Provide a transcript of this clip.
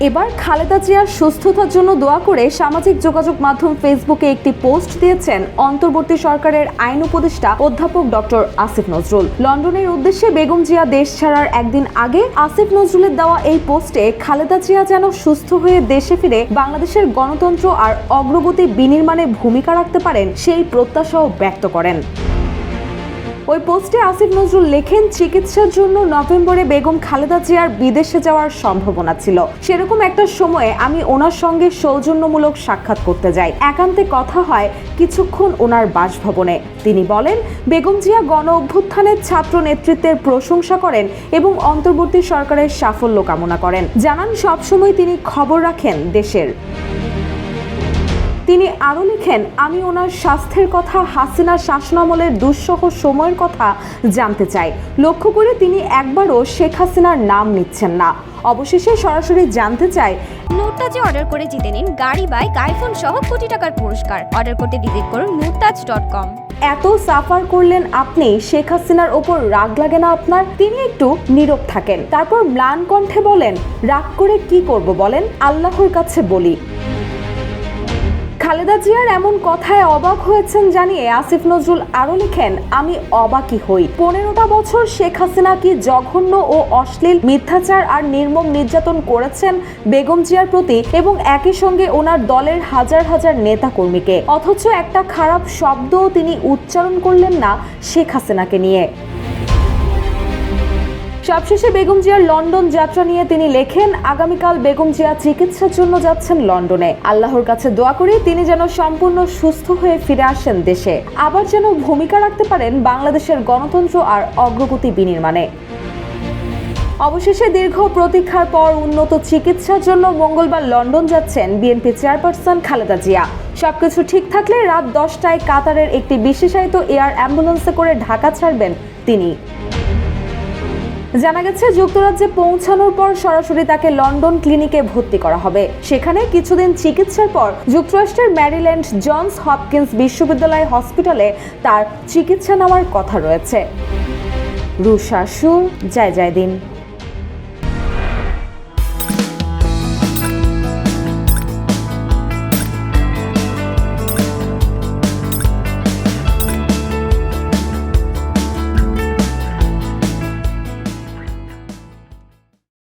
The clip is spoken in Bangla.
এবার খালেদা জিয়ার সুস্থতার জন্য দোয়া করে সামাজিক যোগাযোগ মাধ্যম ফেসবুকে একটি পোস্ট দিয়েছেন অন্তর্বর্তী সরকারের আইন উপদেষ্টা অধ্যাপক ডক্টর আসিফ নজরুল। লন্ডনের উদ্দেশ্যে বেগম জিয়া দেশ ছাড়ার একদিন আগে আসিফ নজরুলের দেওয়া এই পোস্টে খালেদা জিয়া যেন সুস্থ হয়ে দেশে ফিরে বাংলাদেশের গণতন্ত্র আর অগ্রগতি বিনির্মাণে ভূমিকা রাখতে পারেন সেই প্রত্যাশাও ব্যক্ত করেন। ওই পোস্টে আসিফ নজরুল লেখেন, চিকিৎসার জন্য নভেম্বরে বেগম খালেদা জিয়ার বিদেশে যাওয়ার সম্ভাবনা ছিল। সেরকম একটা সময়ে আমি ওনার সঙ্গে সৌজন্যমূলক সাক্ষাৎ করতে যাই। একান্তে কথা হয় কিছুক্ষণ ওনার বাসভবনে। তিনি বলেন, বেগম জিয়া গণ অভ্যুত্থানের ছাত্র নেতৃত্বের প্রশংসা করেন এবং অন্তর্বর্তী সরকারের সাফল্য কামনা করেন। জানান সবসময় তিনি খবর রাখেন দেশের। তিনি আরও লিখেন, আমি ওনার স্বাস্থ্যের কথা, হাসিনা শাসনামলের দুঃসহ সময়ের কথা জানতে চাই। লক্ষ্য করে তিনি একবারও শেখ হাসিনার নাম নিচ্ছেন না। অবশেষে সরাসরি জানতে চাই, নুরতাজে অর্ডার করে জিতে নিন গাড়ি, বাইক, আইফোন সহ কোটি টাকার পুরস্কার। অর্ডার করতে ভিজিট করুন nurtaj.com। এত সাফার করলেন আপনি, শেখ হাসিনার ওপর রাগ লাগে না আপনার? তিনি একটু নীরব থাকেন, তারপর ম্লান কণ্ঠে বলেন, রাগ করে কি করব বলেন, আল্লাহর কাছে বলি। খালেদা জিয়ার এমন কথায় অবাক হয়েছেন জানিয়ে আসিফ নজরুল আরও লিখেন, আমি অবাকই হই। 15টা বছর শেখ হাসিনা কি জঘন্য ও অশ্লীল মিথ্যাচার আর নির্মম নির্যাতন করেছেন বেগম জিয়ার প্রতি এবং একই সঙ্গে ওনার দলের হাজার হাজার নেতা কর্মীকে, অথচ একটা খারাপ শব্দও তিনি উচ্চারণ করলেন না শেখ হাসিনাকে নিয়ে। সবশেষে বেগম জিয়ার লন্ডন যাত্রা নিয়ে তিনি লেখেন, আগামীকাল বেগম জিয়া চিকিৎসার জন্য যাচ্ছেন লন্ডনে। আল্লাহর কাছে দোয়া করি তিনি যেন সম্পূর্ণ সুস্থ হয়ে ফিরে আসেন দেশে, আবার যেন ভূমিকা রাখতে পারেন বাংলাদেশের গণতন্ত্র আর অগ্রগতি বিনির্মাণে। অবশেষে দীর্ঘ প্রতীক্ষার পর উন্নত চিকিৎসার জন্য মঙ্গলবার লন্ডন যাচ্ছেন বিএনপি চেয়ারপারসন খালেদা জিয়া। সবকিছু ঠিক থাকলে রাত 10টায় কাতারের একটি বিশেষায়িত এয়ার অ্যাম্বুলেন্সে করে ঢাকা ছাড়বেন তিনি। জানা গেছে, যুক্তরাজ্যে পৌঁছানোর পর সরাসরি তাকে লন্ডন ক্লিনিকে ভর্তি করা হবে। সেখানে কিছুদিন চিকিৎসার পর যুক্তরাষ্ট্রের ম্যারিল্যান্ড জনস হপকিন্স বিশ্ববিদ্যালয় হসপিটালে তার চিকিৎসা নেওয়ার কথা রয়েছে। রুশা সুর, জয় জয় দিন।